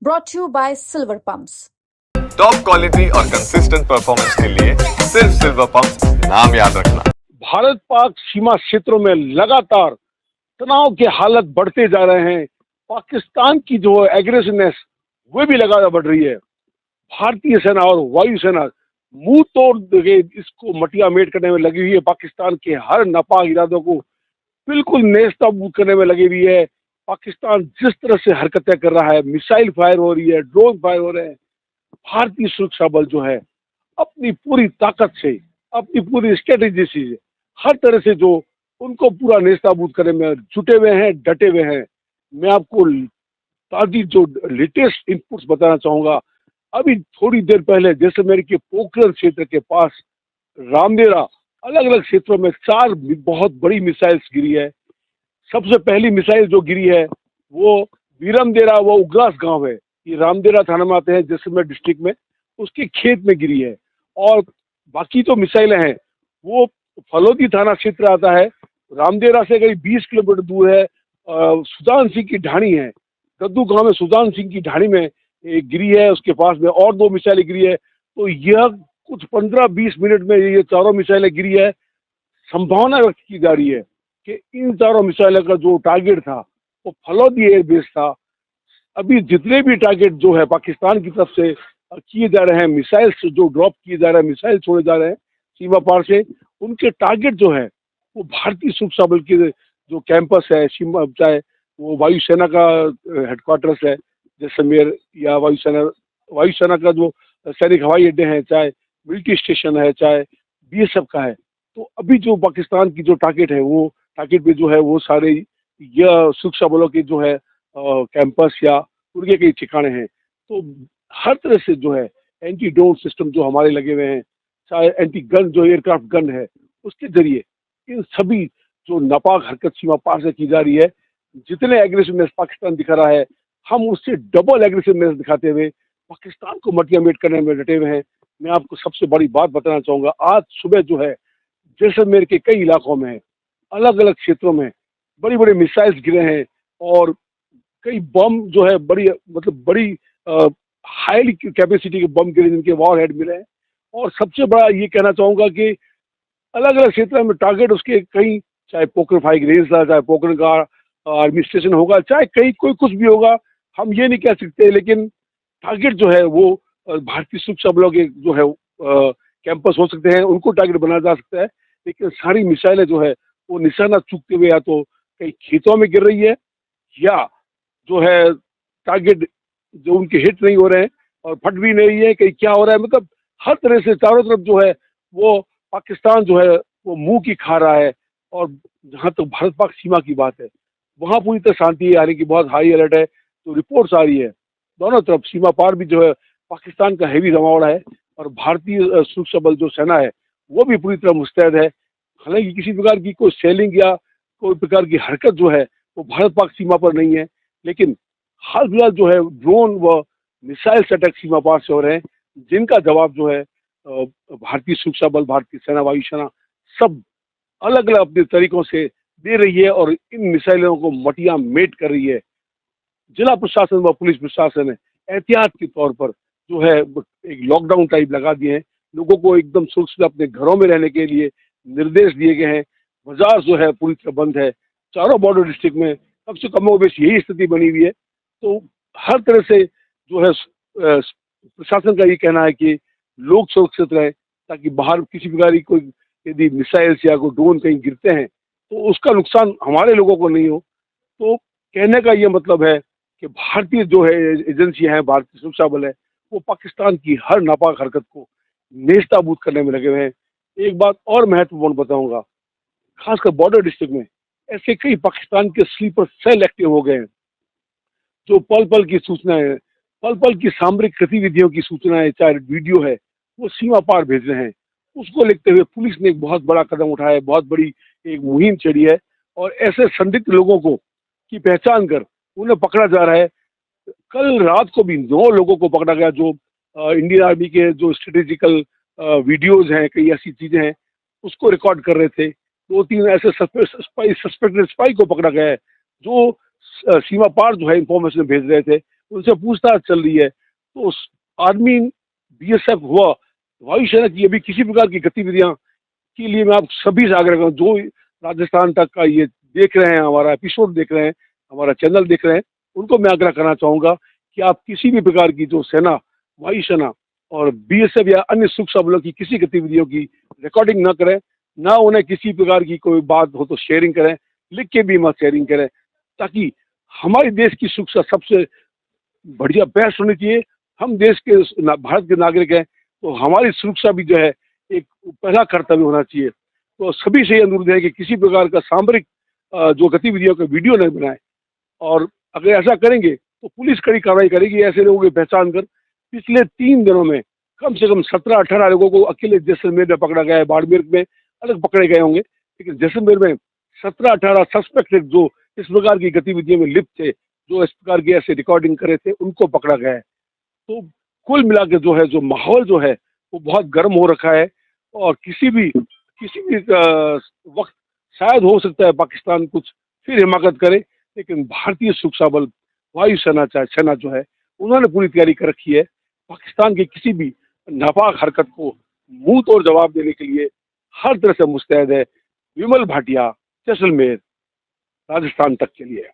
brought to you by Silver Pumps. Top quality और consistent performance के लिए सिर्फ सिल्वर पंप्स नाम याद रखना। भारत पाक सीमा क्षेत्रों में लगातार तनाव के हालत बढ़ते जा रहे हैं। पाकिस्तान की जो एग्रेसिवनेस वो भी लगातार बढ़ रही है। भारतीय सेना और वायुसेना मुंह तोड़ के इसको मटियामेट करने में लगी हुई है। पाकिस्तान के हर नापाक इरादों को बिल्कुल नेस्तनाबूद करने में लगी हुई है। पाकिस्तान जिस तरह से हरकतें कर रहा है, मिसाइल फायर हो रही है, ड्रोन फायर हो रहे हैं, भारतीय सुरक्षा बल जो है अपनी पूरी ताकत से, अपनी पूरी स्ट्रेटेजी से, हर तरह से जो उनको पूरा नेस्तनाबूद करने में जुटे हुए हैं, डटे हुए हैं। मैं आपको ताज़ी जो लेटेस्ट इनपुट्स बताना चाहूंगा। अभी थोड़ी देर पहले जैसलमेर के पोखरण क्षेत्र के पास रामदेरा अलग अलग क्षेत्रों में 4 बहुत बड़ी मिसाइल्स गिरी है। सबसे पहली मिसाइल जो गिरी है वो वीरमदेरा, वो उग्रास गांव है, ये रामदेरा थाना में आते हैं जैसलमेर डिस्ट्रिक्ट में, उसके खेत में गिरी है। और बाकी जो मिसाइलें हैं वो फलोदी थाना क्षेत्र आता है, रामदेरा से करीब 20 किलोमीटर दूर है। सुजान सिंह की ढाणी है, गद्दू गांव में सुजान सिंह की ढाणी में एक गिरी है, उसके पास में और 2 मिसाइलें गिरी है। तो यह कुछ 15-20 मिनट में ये चारों मिसाइलें गिरी है। संभावना व्यक्त की जा रही है कि इन चारों मिसाइलों का जो टारगेट था वो फलोदी एयरबेस था। अभी जितने भी टारगेट जो है पाकिस्तान की तरफ से किए जा रहे हैं, मिसाइल्स जो ड्रॉप किए जा रहे हैं, मिसाइल छोड़े जा रहे हैं सीमा पार से, उनके टारगेट जो है वो भारतीय सुरक्षा बल के जो कैंपस है, सीमा, चाहे वो वायुसेना का हेडक्वार्टर्स है जैसलमेर, या वायुसेना का जो सैनिक हवाई अड्डे हैं, चाहे मिलिट्री स्टेशन है, चाहे बीएसएफ का है। तो अभी जो पाकिस्तान की जो टारगेट है, वो टारगेट पे जो है वो सारे यह सुरक्षा बलों के जो है कैंपस या उनके कई ठिकाने हैं। तो हर तरह से जो है एंटी ड्रोन सिस्टम जो हमारे लगे हुए हैं, चाहे एंटी गन जो एयरक्राफ्ट गन है, उसके जरिए इन सभी जो नापाक हरकत सीमा पार से की जा रही है, जितने एग्रेसिवनेस पाकिस्तान दिखा रहा है, हम उससे डबल एग्रेसिवनेस दिखाते हुए पाकिस्तान को मटियामेट करने में डटे हुए हैं। मैं आपको सबसे बड़ी बात बताना चाहूंगा, आज सुबह जो है जैसलमेर के कई इलाकों में, अलग अलग क्षेत्रों में बड़ी बड़ी मिसाइल्स गिरे हैं और कई बम जो है बड़ी हाईली कैपेसिटी के बम गिरे, जिनके वॉर हेड मिले हैं। और सबसे बड़ा ये कहना चाहूंगा कि अलग अलग क्षेत्रों में टारगेट उसके कई, चाहे पोखरण फाइग रेंज था, चाहे पोखरण का आर्मी स्टेशन होगा, चाहे कहीं कोई कुछ भी होगा, हम ये नहीं कह सकते, लेकिन टारगेट जो है वो भारतीय सुरक्षा बलों के जो है कैंपस हो सकते हैं, उनको टारगेट बनाया जा सकता है। लेकिन सारी मिसाइलें जो है वो निशाना चूकते हुए या तो कहीं खेतों में गिर रही है, या जो है टारगेट जो उनके हिट नहीं हो रहे हैं और फट भी नहीं है, कहीं क्या हो रहा है। मतलब हर तरह से चारों तरफ जो है वो पाकिस्तान जो है वो मुंह की खा रहा है। और जहाँ तक भारत पाक सीमा की बात है, वहाँ पूरी तरह शांति है, यानी कि बहुत हाई अलर्ट है। तो रिपोर्ट्स आ रही है दोनों तरफ, सीमा पार भी जो है पाकिस्तान का हैवी जमावड़ा है और भारतीय सुरक्षा बल जो सेना है वो भी पूरी तरह मुस्तैद है। हालांकि किसी प्रकार की कोई सेलिंग या कोई प्रकार की हरकत जो है वो भारत पाक सीमा पर नहीं है, लेकिन हाल फिलहाल जो है ड्रोन व मिसाइल अटैक सीमा पार से हो रहे हैं, जिनका जवाब जो है भारतीय सुरक्षा बल, भारतीय सेना, वायुसेना सब अलग अलग अपने तरीकों से दे रही है और इन मिसाइलों को मटियामेट कर रही है। जिला प्रशासन व पुलिस प्रशासन ने एहतियात के तौर पर जो है एक लॉकडाउन टाइप लगा दिए हैं, लोगों को एकदम सुरक्षित अपने घरों में रहने के लिए निर्देश दिए गए हैं। बाजार जो है पूरी तरह बंद है, चारों बॉर्डर डिस्ट्रिक्ट में कम से कम यही स्थिति बनी हुई है। तो हर तरह से जो है प्रशासन का ये कहना है कि लोग सुरक्षित रहें, ताकि बाहर किसी प्रकार की कोई यदि मिसाइल्स या कोई ड्रोन कहीं गिरते हैं तो उसका नुकसान हमारे लोगों को नहीं हो। तो कहने का ये मतलब है कि भारतीय जो है एजेंसियां हैं, भारतीय सुरक्षा बल है, वो पाकिस्तान की हर नापाक हरकत को नेस्तनाबूद करने में लगे हुए हैं। एक बात और महत्वपूर्ण बताऊंगा, खासकर बॉर्डर डिस्ट्रिक्ट में ऐसे कई पाकिस्तान के स्लीपर सेल एक्टिव हो गए हैं, जो पल पल की सूचनाएं, पल पल की सामरिक गतिविधियों की सूचनाएं, चाहे वीडियो है, वो सीमा पार भेज रहे हैं। उसको लेते हुए पुलिस ने एक बहुत बड़ा कदम उठाया है, बहुत बड़ी एक मुहिम छेड़ी है और ऐसे संदिग्ध लोगों को की पहचान कर उन्हें पकड़ा जा रहा है। कल रात को भी 9 लोगों को पकड़ा गया, जो इंडियन आर्मी के जो स्ट्रेटेजिकल वीडियोज हैं, कई ऐसी चीजें हैं उसको रिकॉर्ड कर रहे थे। 2-3 ऐसे सस्पेक्टेड स्पाई को पकड़ा गया है, जो सीमा पार जो है इंफॉर्मेशन भेज रहे थे। उनसे पूछताछ चल रही है। तो उस आर्मी, बीएसएफ हुआ, वायुसेना की अभी किसी प्रकार की गतिविधियां के लिए मैं आप सभी से आग्रह करूँ, जो राजस्थान तक का ये देख रहे हैं, हमारा एपिसोड देख रहे हैं, हमारा चैनल देख रहे हैं, उनको मैं आग्रह करना चाहूंगा कि आप किसी भी प्रकार की जो सेना, वायुसेना और बीएसएफ या अन्य सुरक्षा बलों की किसी गतिविधियों की रिकॉर्डिंग न करें, ना उन्हें किसी प्रकार की कोई बात हो तो शेयरिंग करें, लिख के भी मत शेयरिंग करें, ताकि हमारे देश की सुरक्षा सबसे बढ़िया बेस्ट होनी चाहिए। हम देश के भारत के नागरिक हैं, तो हमारी सुरक्षा भी जो है एक पहला कर्तव्य होना चाहिए। तो सभी से ये अनुरोध है कि किसी प्रकार का सामरिक जो गतिविधियों का वीडियो नहीं बनाए, और अगर ऐसा करेंगे तो पुलिस कड़ी कार्रवाई करेगी। ऐसे लोगों की पहचान कर पिछले 3 दिनों में कम से कम 17-18 लोगों को अकेले जैसलमेर में पकड़ा गया है। बाड़मेर में अलग पकड़े गए होंगे, लेकिन जैसलमेर में 17-18 सस्पेक्टेड जो इस प्रकार की गतिविधियों में लिप्त थे, जो इस प्रकार की ऐसे रिकॉर्डिंग करे थे, उनको पकड़ा गया है। तो कुल मिला के जो है, जो माहौल जो है वो बहुत गर्म हो रखा है, और किसी भी वक्त शायद हो सकता है पाकिस्तान कुछ फिर हिमाकत करे, लेकिन भारतीय सुरक्षा बल, वायुसेना चाहे सेना जो है, उन्होंने पूरी तैयारी कर रखी है। पाकिस्तान की किसी भी नापाक हरकत को मुंह तोड़ जवाब देने के लिए हर तरह से मुस्तैद है। विमल भाटिया, जैसलमेर, राजस्थान तक के लिए।